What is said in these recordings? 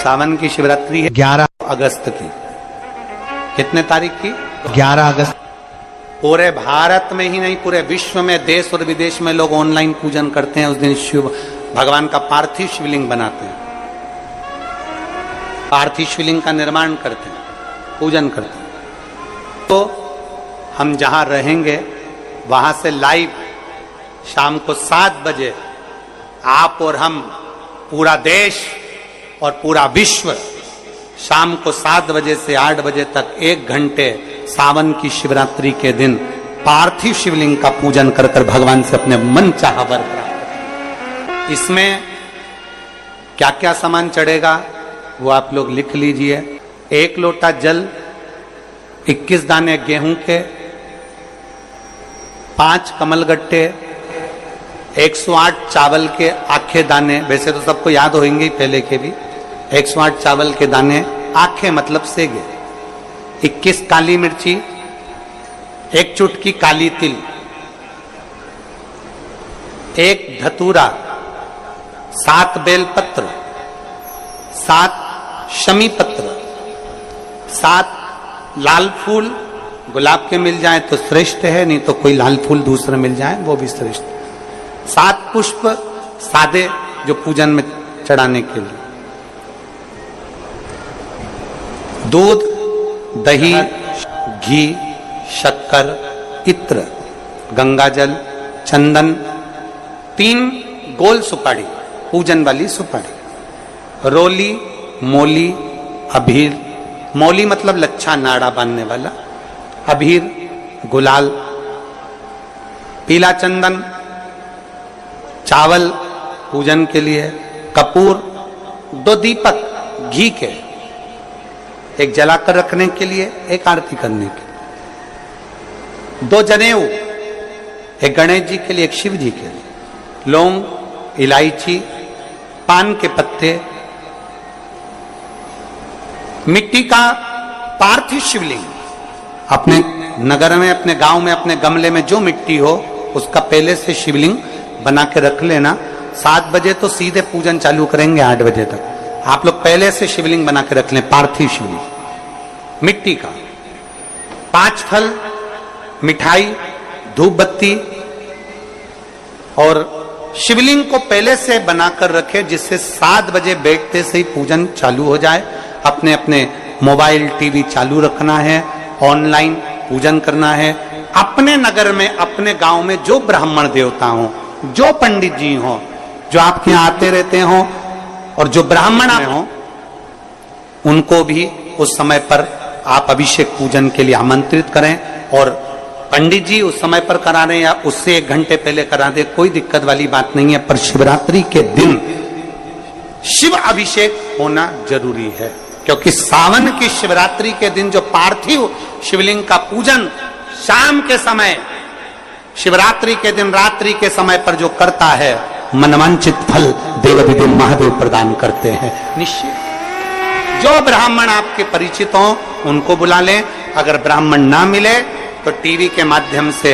सावन की शिवरात्रि है 11 अगस्त की। कितने तारीख की? 11 अगस्त। पूरे भारत में ही नहीं, पूरे विश्व में, देश और विदेश में लोग ऑनलाइन पूजन करते हैं। उस दिन शिव भगवान का पार्थिव शिवलिंग बनाते हैं, पार्थिव शिवलिंग का निर्माण करते हैं, पूजन करते हैं। तो हम जहां रहेंगे वहां से लाइव शाम को 7 बजे आप और हम, पूरा देश और पूरा विश्व, शाम को 7 बजे से 8 बजे तक 1 घंटे सावन की शिवरात्रि के दिन पार्थिव शिवलिंग का पूजन कर कर भगवान से अपने मन चाहा वर प्राप्त। इसमें क्या क्या सामान चढ़ेगा वो आप लोग लिख लीजिए। 1 लोटा जल, 21 दाने गेहूं के, 5 कमलगट्टे, 108 चावल के आखे दाने। वैसे तो सबको याद होंगे ही पहले के भी। 108 चावल के दाने, आखे मतलब सेगे, 21 काली मिर्ची, 1 चुटकी काली तिल, 1 धतूरा, 7 बेलपत्र, 7 शमी पत्र, 7 लाल फूल, गुलाब के मिल जाए तो श्रेष्ठ है, नहीं तो कोई लाल फूल दूसरे मिल जाए वो भी श्रेष्ठ। 7 पुष्प सादे जो पूजन में चढ़ाने के लिए, दूध, दही, घी, शक्कर, इत्र, गंगाजल, चंदन, 3 गोल सुपारी, पूजन वाली सुपारी, रोली, मोली, अबीर, मोली मतलब लच्छा नाड़ा बांधने वाला, अबीर, गुलाल, पीला चंदन, चावल पूजन के लिए, कपूर, 2 दीपक घी के, 1 जलाकर रखने के लिए, 1 आरती करने के लिए, 2 जनेऊ, 1 गणेश जी के लिए, 1 शिव जी के लिए, लौंग, इलायची, पान के पत्ते, मिट्टी का पार्थिव शिवलिंग। अपने नगर में, अपने गांव में, अपने गमले में जो मिट्टी हो उसका पहले से शिवलिंग बना के रख लेना। 7 बजे तो सीधे पूजन चालू करेंगे, 8 बजे तक आप लोग पहले से शिवलिंग बना के रख लें, पार्थिव शिवलिंग मिट्टी का। 5 फल, मिठाई, धूप बत्ती, और शिवलिंग को पहले से बनाकर रखे जिससे 7 बजे बैठते से ही पूजन चालू हो जाए। अपने अपने मोबाइल, टीवी चालू रखना है, ऑनलाइन पूजन करना है। अपने नगर में, अपने गांव में जो ब्राह्मण देवता हो, जो पंडित जी हो, जो आपके यहाँ आते रहते हो, और जो ब्राह्मण हो, उनको भी उस समय पर आप अभिषेक पूजन के लिए आमंत्रित करें। और पंडित जी उस समय पर करा रहे या उससे 1 घंटे पहले करा दे, कोई दिक्कत वाली बात नहीं है। पर शिवरात्रि के दिन शिव अभिषेक होना जरूरी है, क्योंकि सावन की शिवरात्रि के दिन जो पार्थिव शिवलिंग का पूजन शाम के समय, शिवरात्रि के दिन रात्रि के समय पर जो करता है, मनवांचित फल देव महादेव प्रदान करते हैं निश्चित। जो ब्राह्मण आपके परिचित हो उनको बुला लें। अगर ब्राह्मण ना मिले तो टीवी के माध्यम से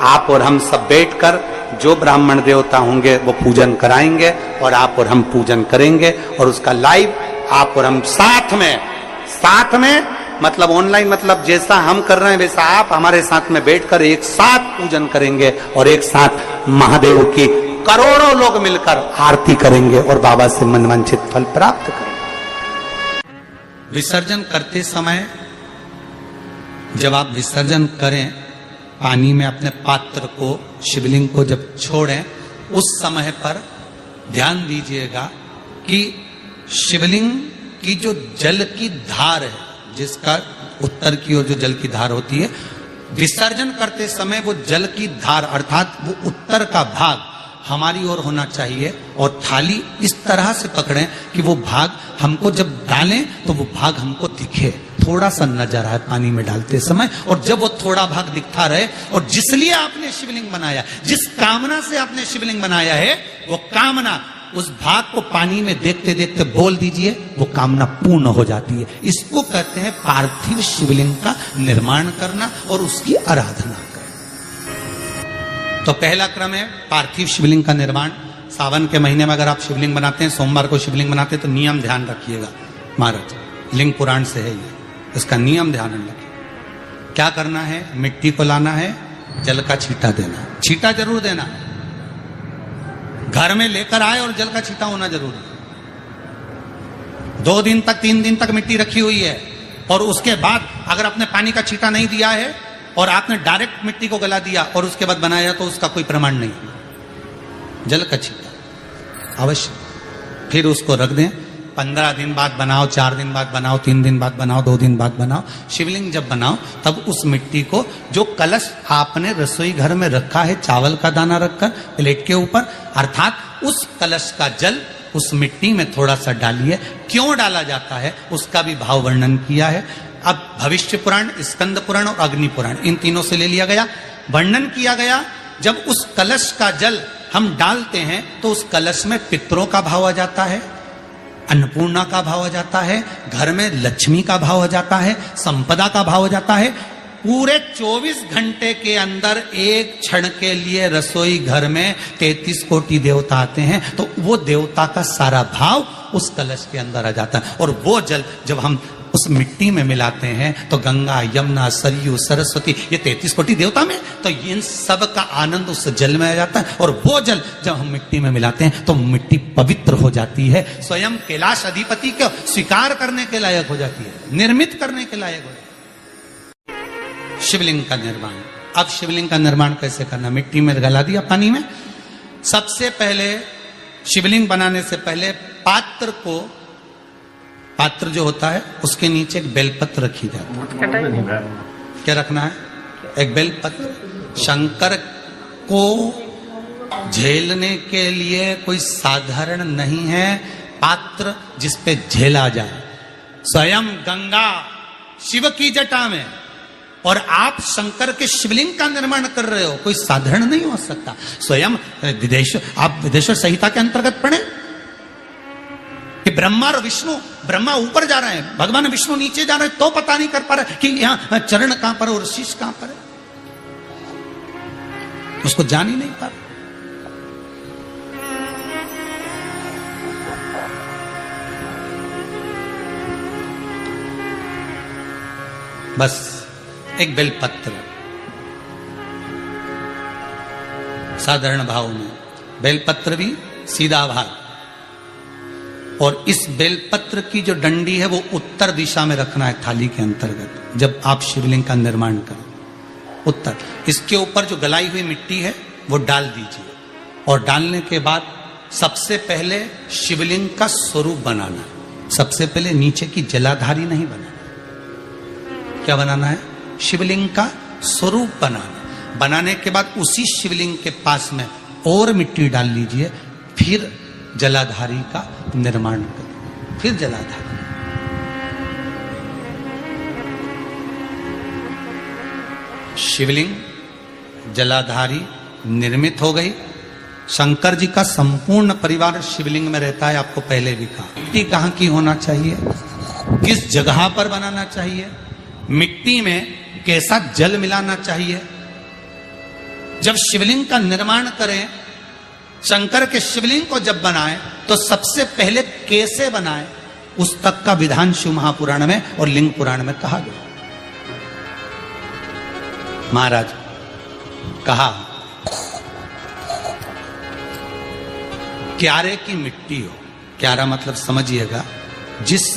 आप और हम सब बैठकर जो ब्राह्मण देवता होंगे वो पूजन कराएंगे, और आप और हम पूजन करेंगे, और उसका लाइव आप और हम साथ में मतलब ऑनलाइन, मतलब जैसा हम कर रहे हैं वैसा आप हमारे साथ में बैठकर एक साथ पूजन करेंगे, और एक साथ महादेव की करोड़ों लोग मिलकर आरती करेंगे और बाबा से मनवांछित फल प्राप्त करेंगे। विसर्जन करते समय जब आप विसर्जन करें, पानी में अपने पात्र को, शिवलिंग को जब छोड़ें, उस समय पर ध्यान दीजिएगा कि शिवलिंग की जो जल की धार है, जिसका उत्तर की ओर जो जल की धार होती है, विसर्जन करते समय वो जल की धार अर्थात वो उत्तर का भाग हमारी ओर होना चाहिए, और थाली इस तरह से पकड़ें कि वो भाग हमको जब डालें तो वो भाग हमको दिखे, थोड़ा सा नजर आए पानी में डालते समय। और जब वो थोड़ा भाग दिखता रहे, और जिसलिए आपने शिवलिंग बनाया, जिस कामना से आपने शिवलिंग बनाया है, वो कामना उस भाग को पानी में देखते देखते बोल दीजिए, वो कामना पूर्ण हो जाती है। इसको कहते हैं पार्थिव शिवलिंग का निर्माण करना और उसकी आराधना करना। तो पहला क्रम है पार्थिव शिवलिंग का निर्माण। सावन के महीने में अगर आप शिवलिंग बनाते हैं, सोमवार को शिवलिंग बनाते हैं, तो नियम ध्यान रखिएगा। महाराज लिंग पुराण से है ये, इसका नियम ध्यान में रखें। क्या करना है? मिट्टी को लाना है, जल का छींटा देना, छींटा जरूर देना, घर में लेकर आए और जल का छींटा होना जरूरी है। 2 दिन तक 3 दिन तक मिट्टी रखी हुई है और उसके बाद अगर आपने पानी का छींटा नहीं दिया है और आपने डायरेक्ट मिट्टी को गला दिया और उसके बाद बनाया तो उसका कोई प्रमाण नहीं है। जल का छींटा अवश्य, फिर उसको रख दें। 15 दिन बाद बनाओ, 4 दिन बाद बनाओ, 3 दिन बाद बनाओ, 2 दिन बाद बनाओ। शिवलिंग जब बनाओ तब उस मिट्टी को, जो कलश आपने रसोई घर में रखा है चावल का दाना रखकर प्लेट के ऊपर, अर्थात उस कलश का जल उस मिट्टी में थोड़ा सा डालिए। क्यों डाला जाता है उसका भी भाव वर्णन किया है। अब भविष्य पुराण, स्कंद पुराण और अग्नि पुराण, इन तीनों से ले लिया गया। वर्णन किया गया जब उस कलश का जल हम डालते हैं तो उस कलश में पितरों का भाव आ जाता है, अन्नपूर्णा का भाव आ जाता है, घर में लक्ष्मी का भाव आ जाता है, संपदा का भाव आ जाता है। पूरे 24 घंटे के अंदर एक क्षण के लिए रसोई घर में 33 कोटि देवता आते हैं, तो वो देवता का सारा भाव उस कलश के अंदर आ जाता है। और वो जल जब हम उस मिट्टी में मिलाते हैं तो गंगा, यमुना, सरयू, सरस्वती, ये 33 कोटि देवता में, तो इन सब का आनंद उस जल में आ जाता है। और वो जल जब हम मिट्टी में मिलाते हैं तो मिट्टी पवित्र हो जाती है, स्वयं कैलाश अधिपति को स्वीकार करने के लायक हो जाती है, निर्मित करने के लायक हो जाती है। शिवलिंग का निर्माण। अब शिवलिंग का निर्माण कैसे करना? मिट्टी में गला दिया पानी में। सबसे पहले शिवलिंग बनाने से पहले पात्र जो होता है उसके नीचे एक बेलपत्र रखी जाती है। क्या रखना है? एक बेलपत्र। शंकर को झेलने के लिए कोई साधारण नहीं है पात्र जिसपे झेला जाए। स्वयं गंगा शिव की जटा में, और आप शंकर के शिवलिंग का निर्माण कर रहे हो, कोई साधारण नहीं हो सकता। स्वयं आप विदेश्वर संहिता के अंतर्गत पढ़े कि ब्रह्मा और विष्णु, ब्रह्मा ऊपर जा रहे हैं, भगवान विष्णु नीचे जा रहे हैं, तो पता नहीं कर पा रहे कि यहां चरण कहां पर और शीश कहां पर है, उसको जान ही नहीं पा रहे। बस एक बेलपत्र, साधारण भाव में बेलपत्र भी सीधा भाग, और इस बेलपत्र की जो डंडी है वो उत्तर दिशा में रखना है थाली के अंतर्गत। जब आप शिवलिंग का निर्माण करें उत्तर, इसके ऊपर जो गलाई हुई मिट्टी है वो डाल दीजिए, और डालने के बाद सबसे पहले शिवलिंग का स्वरूप बनाना है। सबसे पहले नीचे की जलाधारी नहीं बनाना, क्या बनाना है? शिवलिंग का स्वरूप बनाना। बनाने के बाद उसी शिवलिंग के पास में और मिट्टी डाल लीजिए, फिर जलाधारी का निर्माण करें, फिर जलाधारी। शिवलिंग जलाधारी निर्मित हो गई। शंकर जी का संपूर्ण परिवार शिवलिंग में रहता है, आपको पहले भी कहा। मिट्टी कहाँ की होना चाहिए, किस जगह पर बनाना चाहिए, मिट्टी में कैसा जल मिलाना चाहिए। जब शिवलिंग का निर्माण करें, शंकर के शिवलिंग को जब बनाए तो सबसे पहले कैसे बनाए, उस तक का विधान शिव महापुराण में और लिंग पुराण में कहा गया। महाराज कहा क्यारे की मिट्टी हो, क्यारा मतलब समझिएगा जिस